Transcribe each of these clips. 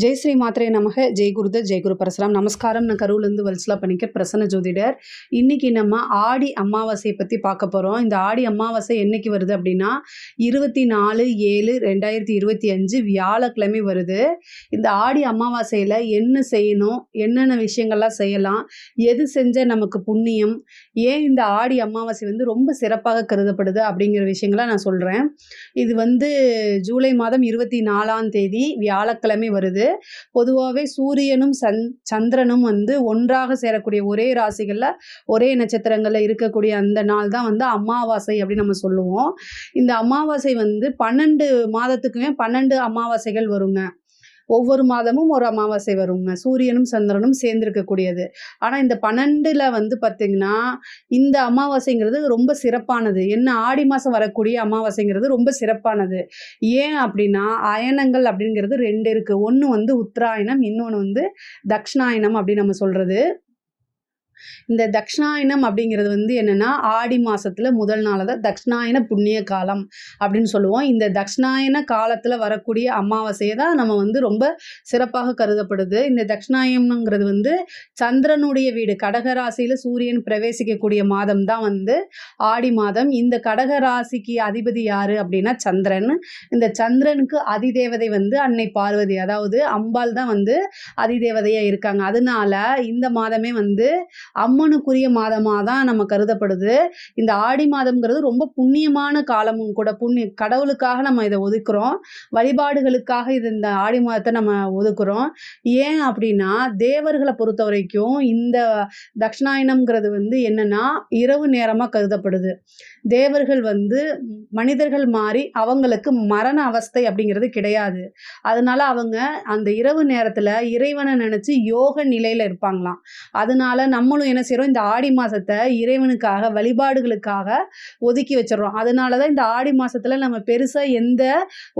ஜெய் ஸ்ரீ மாத்ரே நமக. ஜெய் குருதர், ஜெய் குரு பரசுராம். நமஸ்காரம். நான் கரூர்லேருந்து வல்சலா பணிக்கர், பிரசன்ன ஜோதிடர். இன்னைக்கு நம்ம ஆடி அமாவாசையை பற்றி பார்க்க போகிறோம். இந்த ஆடி அமாவாசை என்னைக்கு வருது அப்படின்னா 24/7/2025 வியாழக்கிழமை வருது. இந்த ஆடி அமாவாசையில் என்ன செய்யணும், என்னென்ன விஷயங்கள்லாம் செய்யலாம், எது செஞ்சால் நமக்கு புண்ணியம், ஏன் இந்த ஆடி அமாவாசை ரொம்ப சிறப்பாக கருதப்படுது அப்படிங்கிற விஷயங்களை நான் சொல்கிறேன். இது ஜூலை மாதம் 24ஆம் தேதி வியாழக்கிழமை வருது. பொதுவாகவே சூரியனும் சந்திரனும் ஒன்றாக சேரக்கூடிய ஒரே ராசிகளில் ஒரே நட்சத்திரங்களில் இருக்கக்கூடிய அந்த நாள் தான் அமாவாசை அப்படின்னு நம்ம சொல்லுவோம். இந்த அமாவாசை 12 மாதத்துக்குமே 12 அமாவாசைகள் வருங்க. ஒவ்வொரு மாதமும் ஒரு அமாவாசை வருங்க. சூரியனும் சந்திரனும் சேர்ந்திருக்கக்கூடியது. ஆனால் இந்த 12ல் பார்த்திங்கன்னா இந்த அமாவாசைங்கிறது ரொம்ப சிறப்பானது. என்ன, ஆடி மாதம் வரக்கூடிய அமாவாசைங்கிறது ரொம்ப சிறப்பானது. ஏன் அப்படின்னா அயனங்கள் அப்படிங்கிறது 2 இருக்குது. ஒன்று உத்தராயணம், இன்னொன்று தக்ஷணாயனம் அப்படின்னு நம்ம சொல்கிறது. இந்த தக்ஷணாயனம் அப்படிங்கிறது என்னென்னா ஆடி மாதத்தில் முதல் நாள் தான் தக்ஷணாயன புண்ணிய காலம் அப்படின்னு சொல்லுவோம். இந்த தக்ஷணாயன காலத்தில் வரக்கூடிய அமாவாசையை தான் நம்ம ரொம்ப சிறப்பாக கருதப்படுது. இந்த தக்ஷணாயனங்கிறது சந்திரனுடைய வீடு கடகராசியில் சூரியன் பிரவேசிக்கக்கூடிய மாதம் தான் ஆடி மாதம். இந்த கடகராசிக்கு அதிபதி யார் அப்படின்னா சந்திரன். இந்த சந்திரனுக்கு அதிதேவதை அன்னை பார்வதி, அதாவது அம்பாள் தான் அதிதேவதையாக இருக்காங்க. அதனால இந்த மாதமே அம்மனுக்குரிய மாதமாக தான் நம்ம கருதப்படுது. இந்த ஆடி மாதம்ங்கிறது ரொம்ப புண்ணியமான காலமும் கூட. கடவுளுக்காக நம்ம இதை ஒதுக்குறோம், வழிபாடுகளுக்காக இந்த ஆடி மாதத்தை நம்ம ஒதுக்குறோம். ஏன் அப்படின்னா தேவர்களை பொறுத்த வரைக்கும் இந்த தக்ஷணாயனம்ங்கிறது என்னன்னா இரவு நேரமாக கருதப்படுது. தேவர்கள் மனிதர்கள் மாறி அவங்களுக்கு மரண அவஸ்தை அப்படிங்கிறது கிடையாது. அதனால அவங்க அந்த இரவு நேரத்தில் இறைவனை நினச்சி யோக நிலையில் இருப்பாங்களாம். அதனால நம்மளும் என்ன செய்கிறோம், இந்த ஆடி மாதத்தை இறைவனுக்காக வழிபாடுகளுக்காக ஒதுக்கி வச்சிடறோம். அதனால தான் இந்த ஆடி மாதத்தில் நம்ம பெருசாக எந்த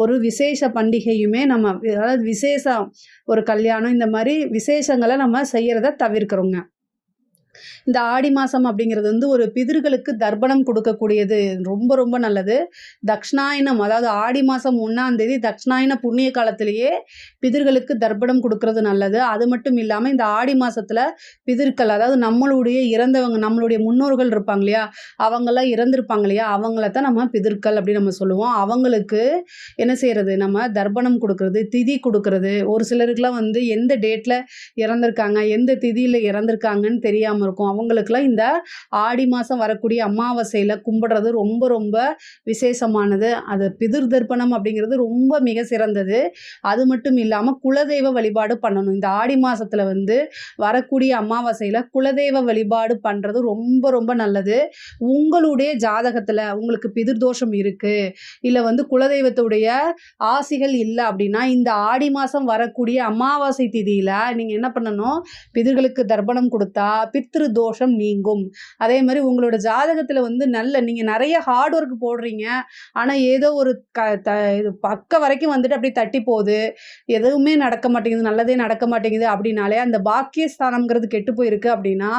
ஒரு விசேஷ பண்டிகையுமே அதாவது விசேஷம், ஒரு கல்யாணம், இந்த மாதிரி விசேஷங்களை நம்ம செய்கிறத தவிர்க்கிறோங்க. இந்த ஆடி மாதம் அப்படிங்கிறது ஒரு பிதர்களுக்கு தர்ப்பணம் கொடுக்கக்கூடியது. ரொம்ப ரொம்ப நல்லது. தக்ஷணாயனம், அதாவது ஆடி மாதம் 1ஆம் தேதி தக்ஷணாயன புண்ணிய காலத்திலேயே பிதர்களுக்கு தர்ப்பணம் கொடுக்கறது நல்லது. அது மட்டும் இல்லாமல் இந்த ஆடி மாதத்தில் பிதர்கள், அதாவது நம்மளுடைய இறந்தவங்க, நம்மளுடைய முன்னோர்கள் இருப்பாங்க இல்லையா, அவங்களாம் இறந்துருப்பாங்க இல்லையா, அவங்கள தான் நம்ம பிதர்கள் அப்படின்னு நம்ம சொல்லுவோம். அவங்களுக்கு என்ன செய்கிறது, நம்ம தர்ப்பணம் கொடுக்கறது, திதி கொடுக்கறது. ஒரு சிலருக்குலாம் எந்த டேட்டில் இறந்துருக்காங்க, எந்த திதியில் இறந்துருக்காங்கன்னு தெரியாமல் இருக்கும். அவங்களுக்குலாம் இந்த ஆடி மாதம் வரக்கூடிய அமாவாசையில் கும்பிடுறது ரொம்ப ரொம்ப விசேஷமானது. அது பிதிர் தர்ப்பணம் அப்படிங்கிறது ரொம்ப மிக சிறந்தது. அது மட்டும் இல்லாமல் குலதெய்வ வழிபாடு பண்ணணும். இந்த ஆடி மாதத்தில் வரக்கூடிய அமாவாசையில் குலதெய்வ வழிபாடு பண்ணுறது ரொம்ப ரொம்ப நல்லது. உங்களுடைய ஜாதகத்தில் உங்களுக்கு பிதிர் தோஷம் இருக்குது, இல்லை குலதெய்வத்துடைய ஆசிகள் இல்லை அப்படின்னா இந்த ஆடி மாதம் வரக்கூடிய அமாவாசை திதியில் நீங்கள் என்ன பண்ணணும், பிதர்களுக்கு தர்ப்பணம் கொடுத்தா பித்ரு தோஷம் நீங்கும். அதே மாதிரி உங்களோட ஜாதகத்தில் நீங்கள் நிறைய ஹார்ட் ஒர்க் போடுறீங்க, ஆனால் ஏதோ ஒரு பக்க வரைக்கும் அப்படி தட்டி போகுது, எதுவுமே நடக்க மாட்டேங்குது, நல்லதே நடக்க மாட்டேங்குது அப்படின்னாலே அந்த பாக்கியஸ்தானம்ங்கிறது கெட்டு போயிருக்கு. அப்படின்னா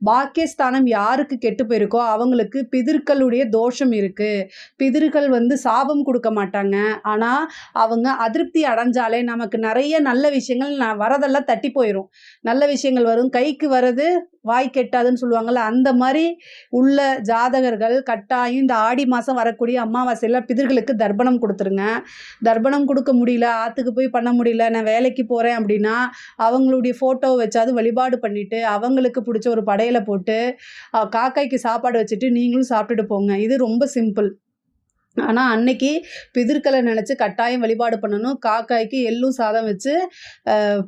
பாக்கியஸ்தானம் யாருக்கு கெட்டு போயிருக்கோ அவங்களுக்கு பிதர்களுடைய தோஷம் இருக்குது. பிதர்கள் சாபம் கொடுக்க மாட்டாங்க, ஆனால் அவங்க அதிருப்தி அடைஞ்சாலே நமக்கு நிறைய நல்ல விஷயங்கள் வரதெல்லாம் தட்டி போயிடும். நல்ல விஷயங்கள் வரும், கைக்கு வர்றது வாய் கெட்டாதுன்னு சொல்லுவாங்கள்ல, அந்த மாதிரி உள்ள ஜாதகர்கள் கட்டாயம் இந்த ஆடி மாதம் வரக்கூடிய அமாவாசையில் பிதர்களுக்கு தர்ப்பணம் கொடுத்துருங்க. தர்ப்பணம் கொடுக்க முடியல, ஆற்றுக்கு போய் பண்ண முடியல, நான் வேலைக்கு போகிறேன் அப்படின்னா அவங்களுடைய ஃபோட்டோவை வச்சாது வழிபாடு பண்ணிவிட்டு அவங்களுக்கு பிடிச்ச ஒரு படையலை போட்டு காக்காய்க்கு சாப்பாடு வச்சுட்டு நீங்களும் சாப்பிட்டுட்டு போங்க. இது ரொம்ப சிம்பிள். ஆனால் அன்னைக்கு பிதர்களை நினச்சி கட்டாயம் வழிபாடு பண்ணணும். காக்காய்க்கு எள்ளும் சாதம் வச்சு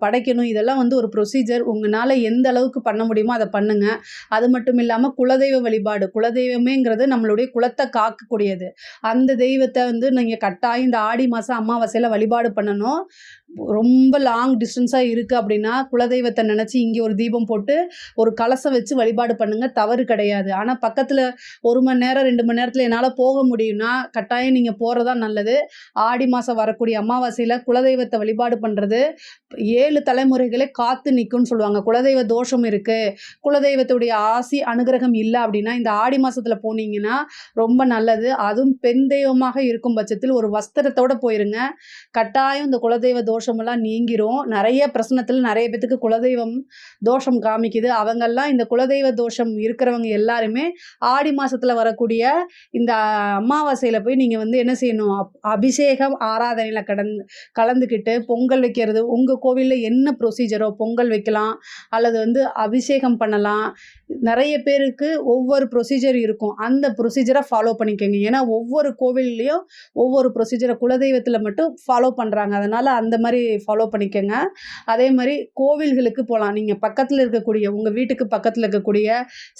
படைக்கணும். இதெல்லாம் ஒரு ப்ரொசீஜர். உங்களால் எந்த அளவுக்கு பண்ண முடியுமோ அதை பண்ணுங்கள். அது மட்டும் இல்லாமல் குலதெய்வ வழிபாடு, குலதெய்வமேங்கிறது நம்மளுடைய குலத்தை காக்கக்கூடியது. அந்த தெய்வத்தை நீங்கள் கட்டாயம் இந்த ஆடி மாதம் அமாவாசையில் வழிபாடு பண்ணணும். ரொம்ப லாங் டிஸ்டன்ஸாக இருக்குது அப்படின்னா குலதெய்வத்தை நினச்சி இங்கே ஒரு தீபம் போட்டு ஒரு கலசம் வச்சு வழிபாடு பண்ணுங்கள், தவறு கிடையாது. ஆனால் பக்கத்தில் 1 மணி நேரம் 2 மணி நேரத்தில் என்னால் போக முடியும்னா கட்டாயம் நீங்கள் போகிறதா நல்லது. ஆடி மாதம் வரக்கூடிய அமாவாசையில் குலதெய்வத்தை வழிபாடு பண்ணுறது 7 தலைமுறைகளே காத்து நிற்கும்னு சொல்லுவாங்க. குலதெய்வ தோஷம் இருக்குது, குலதெய்வத்துடைய ஆசி அனுகிரகம் இல்லை அப்படின்னா இந்த ஆடி மாதத்தில் போனீங்கன்னா ரொம்ப நல்லது. அதுவும் பெண் தெய்வமாக இருக்கும் பட்சத்தில் ஒரு வஸ்திரத்தோடு போயிருங்க. கட்டாயம் இந்த குலதெய்வ தோஷம் தோஷமெல்லாம் நீங்கிரும். நெறைய பிரசனத்துல நெறைய பேத்துக்கு குலதெய்வம் தோஷம் காமிக்குது. அவங்கெல்லாம் இந்த குலதெய்வ தோஷம் இருக்கிறவங்க எல்லாருமே ஆடி மாசத்துல வரக்கூடிய இந்த அமாவாசையில போய் நீங்க வந்து என்ன செய்யணும், அபிஷேகம் ஆராதனையில கலந்துக்கிட்டு பொங்கல் வைக்கிறது. உங்க கோவில்ல என்ன ப்ரொசீஜரோ பொங்கல் வைக்கலாம், அல்லது வந்து அபிஷேகம் பண்ணலாம். நெறைய பேருக்கு ஒவ்வொரு ப்ரொசீஜர் இருக்கும். அந்த ப்ரொசீஜரை ஃபாலோ பண்ணிக்கங்க. ஏன்னா ஒவ்வொரு கோவில்லையும் ஒவ்வொரு ப்ரொசீஜரை குலதெய்வத்துல மட்டும் ஃபாலோ பண்றாங்க. அதனால அந்த மாரி ஃபாலோ பண்ணிக்கங்க. அதே மாரி கோவில்களுக்கு போலாம். நீங்க பக்கத்துல இருக்கக்கூடிய உங்க வீட்டுக்கு பக்கத்துல இருக்கக்கூடிய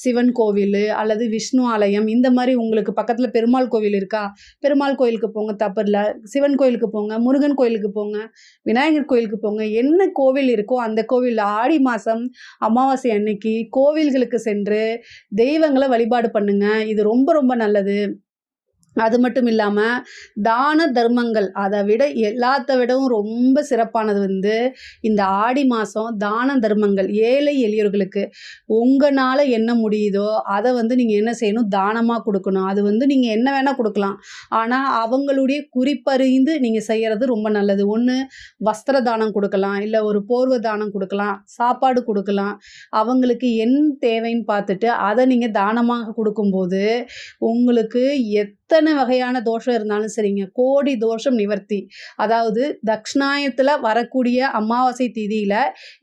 சிவன் கோவிலு அல்லது விஷ்ணு ஆலயம், இந்த மாரி உங்களுக்கு பக்கத்துல பெருமாள் கோவில் இருக்கா? பெருமாள் கோயிலுக்கு போங்க, தப்பில்ல. சிவன் கோயிலுக்கு போங்க, முருகன் கோயிலுக்கு போங்க, விநாயகர் கோயிலுக்கு போங்க. என்ன கோவில் இருக்கோ அந்த கோவில்ல ஆடி மாசம் அமாவாசை அன்னைக்கு கோவில்களுக்கு சென்று தெய்வங்கள வழிபாடு பண்ணுங்க. இது ரொம்ப ரொம்ப நல்லது. அது மட்டும் இல்லாம, தான தர்மங்கள் அத விட எல்லாத்த விடவும் ரொம்ப சிறப்பானது வந்து, இந்த ஆடி மாசம் தான தர்மங்கள். ஏழை எளியோர்களுக்கு உங்கனால என்ன முடியுதோ, அத வந்து நீங்க என்ன செய்யணும்? தானமா குடுக்கணும். அது வந்து நீங்க என்ன வேணா குடுக்கலாம். ஆனா, அவங்களுடைய குறிப்பறிந்து நீங்க செய்யறது ரொம்ப நல்லது. ஒண்ணு வஸ்திர தானம் குடுக்கலாம், இல்ல ஒரு போர்வ தானம் குடுக்கலாம், சாப்பாடு குடுக்கலாம். அவங்களுக்கு என்ன தேவைன்னு பார்த்துட்டு, அத நீங்க தானமாக குடுக்கும்போது, உங்களுக்கு எத்தனை வகையான தோஷம் இருந்தாலும் சரிங்க, கோடி தோஷம் நிவர்த்தி. அதாவது தக்ஷணாயத்துல வரக்கூடிய அமாவாசை திதியில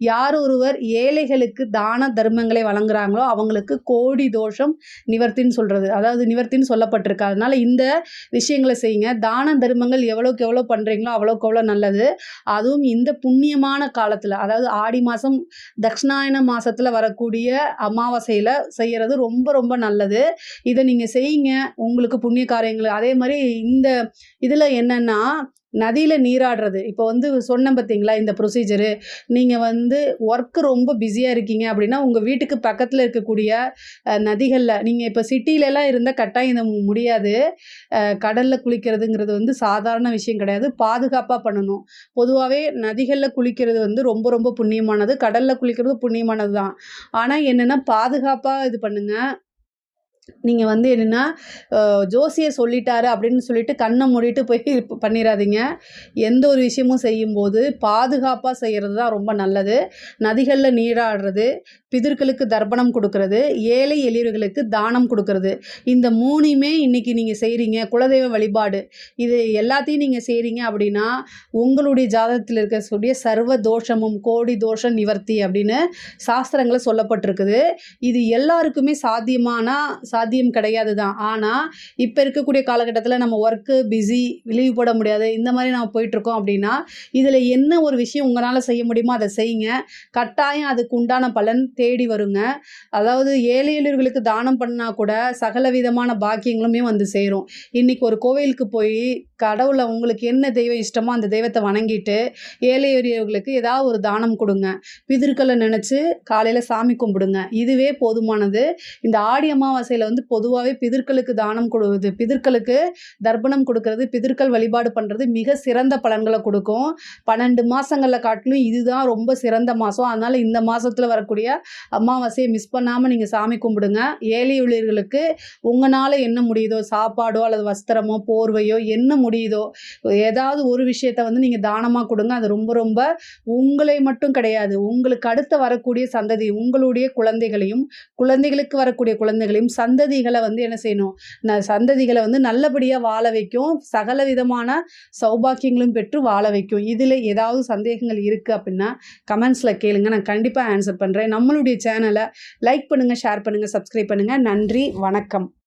யார் ஒருவர் ஏழைகளுக்கு தான தர்மங்களை வழங்குறாங்களோ அவங்களுக்கு கோடி தோஷம் நிவர்த்தின்னு சொல்றது. அதாவது நிவர்த்தின்னு சொல்லப்பட்டிருக்கு. அதனால இந்த விஷயங்களை செய்யுங்க. தான தர்மங்கள் எவ்வளோக்கு எவ்வளோ பண்றீங்களோ அவ்வளோக்கு எவ்வளோ நல்லது. அதுவும் இந்த புண்ணியமான காலத்துல, அதாவது ஆடி மாசம் தக்ஷணாயன மாசத்துல வரக்கூடிய அமாவாசையில செய்யறது ரொம்ப ரொம்ப நல்லது. இதை நீங்க செய்யுங்க. உங்களுக்கு புண்ணிய காரியங்கள். அதே மாதிரி இந்த இதுல என்னன்னா, நதியில நீராடுறது. இப்போ வந்து சொன்னேன் பார்த்தீங்களா, இந்த ப்ரொசீஜரு. நீங்க வந்து ஒர்க் ரொம்ப பிஸியா இருக்கீங்க அப்படின்னா, உங்க வீட்டுக்கு பக்கத்துல இருக்கக்கூடிய நதிகள்ல நீங்க இப்போ சிட்டிலலாம் இருந்தா கட்டாயம் இது முடியாது. கடல்ல குளிக்கிறதுங்கிறது வந்து சாதாரண விஷயம் கிடையாது. பாதுகாப்பா பண்ணணும். பொதுவாவே நதிகள்ல குளிக்கிறது வந்து ரொம்ப ரொம்ப புண்ணியமானது. கடல்ல குளிக்கிறது புண்ணியமானது தான். ஆனா என்னன்னா, பாதுகாப்பா இது பண்ணுங்க. நீங்க வந்து என்னன்னா, ஜோசியர் சொல்லிட்டாரு அப்படின்னு சொல்லிட்டு கண்ண மூடிட்டு போய் பண்ணிறாதீங்க. எந்த ஒரு விஷயமும் செய்யும்போது பாதுகாப்பா செய்யறது தான் ரொம்ப நல்லது. நதிகள்ல நீராடுறது, பிதர்களுக்கு தர்ப்பணம் குடுக்கறது, ஏழை எளியவர்களுக்கு தானம் குடுக்கறது. இந்த 3யுமே இன்னைக்கு நீங்க செய்றீங்க. குலதெய்வ வழிபாடு. இது எல்லாத்தையும் நீங்க செய்றீங்க அப்படின்னா, உங்களுடைய ஜாதகத்துல இருக்கக்கூடிய சர்வ தோஷமும் கோடி தோஷ நிவர்த்தி அப்படின்னு சாஸ்திரங்கள்ல சொல்லப்பட்டிருக்குது. இது எல்லாருக்குமே சாத்தியம் கிடையாது தான். ஆனா, இப்ப இருக்கக்கூடிய காலகட்டத்துல நம்ம ஒர்க்கு பிஸி, லீவ் போட முடியாது. இந்த மாரி நம்ம போயிட்டுருக்கோம் அப்படின்னா, இதுல என்ன ஒரு விஷயம் உங்கனால செய்ய முடியுமோ அத செய்யுங்க. கட்டாயம் அதுக்கு உண்டான பலன் தேடி வருங்க. அதாவது ஏழை எளியவர்களுக்கு தானம் பண்ணா கூட சகல விதமான பாக்கியங்களுமே வந்து சேரும். இன்னைக்கு ஒரு கோவிலுக்கு போய் கடவுள உங்களுக்கு என்ன தெய்வம் இஷ்டமோ அந்த தெய்வத்த வணங்கிட்டு, ஏழை எளியவர்களுக்கு ஏதாவது ஒரு தானம் குடுங்க. பிதர்கள நினைச்சு காலையில சாமி கும்பிடுங்க. இதுவே போதுமானது. இந்த ஆடி அமாவாசையில வந்து பொதுவாவே பிதர்களுக்கு தானம் கொடுவது, பிதர்களுக்கு தர்ப்பணம் கொடுக்கறது, பிதர்கள் வழிபாடு பண்றது மிக சிறந்த பலன்களை கொடுக்கும். 12 மாசங்கள்ல காட்டிலும் இதுதான் ரொம்ப சிறந்த மாசம். அதனால இந்த மாசத்துல வரக்கூடிய அமாவாசையை மிஸ் பண்ணாம நீங்க சாமி கும்பிடுங்க. ஏழை எளியவர்களுக்கு உங்களால என்ன முடியுதோ, சாப்பாடோ அல்லது வஸ்திரமோ போர்வையோ என்ன முடியுதோ ஏதாவது ஒரு விஷயத்த வந்து நீங்க தானமா கொடுங்க. அது ரொம்ப ரொம்ப உங்களை மட்டும் கிடையாது, உங்களுக்கு அடுத்து வரக்கூடிய சந்ததி, உங்களுடைய குழந்தைகளையும், குழந்தைகளுக்கு வரக்கூடிய குழந்தைகளையும், சந்ததிகளை வந்து என்ன செய்யணும், சந்ததிகளை வந்து நல்லபடியா வாழ வைக்கும். சகல விதமான சௌபாக்கியங்களும் பெற்று வாழ வைக்கும். இதுல ஏதாவது சந்தேகங்கள் இருக்கு அப்படின்னா கமெண்ட்ஸ்ல கேளுங்க. நான் கண்டிப்பா ஆன்சர் பண்றேன். நம்மளுடைய சேனலை லைக் பண்ணுங்க, ஷேர் பண்ணுங்க, சப்ஸ்கிரைப் பண்ணுங்க. நன்றி, வணக்கம்.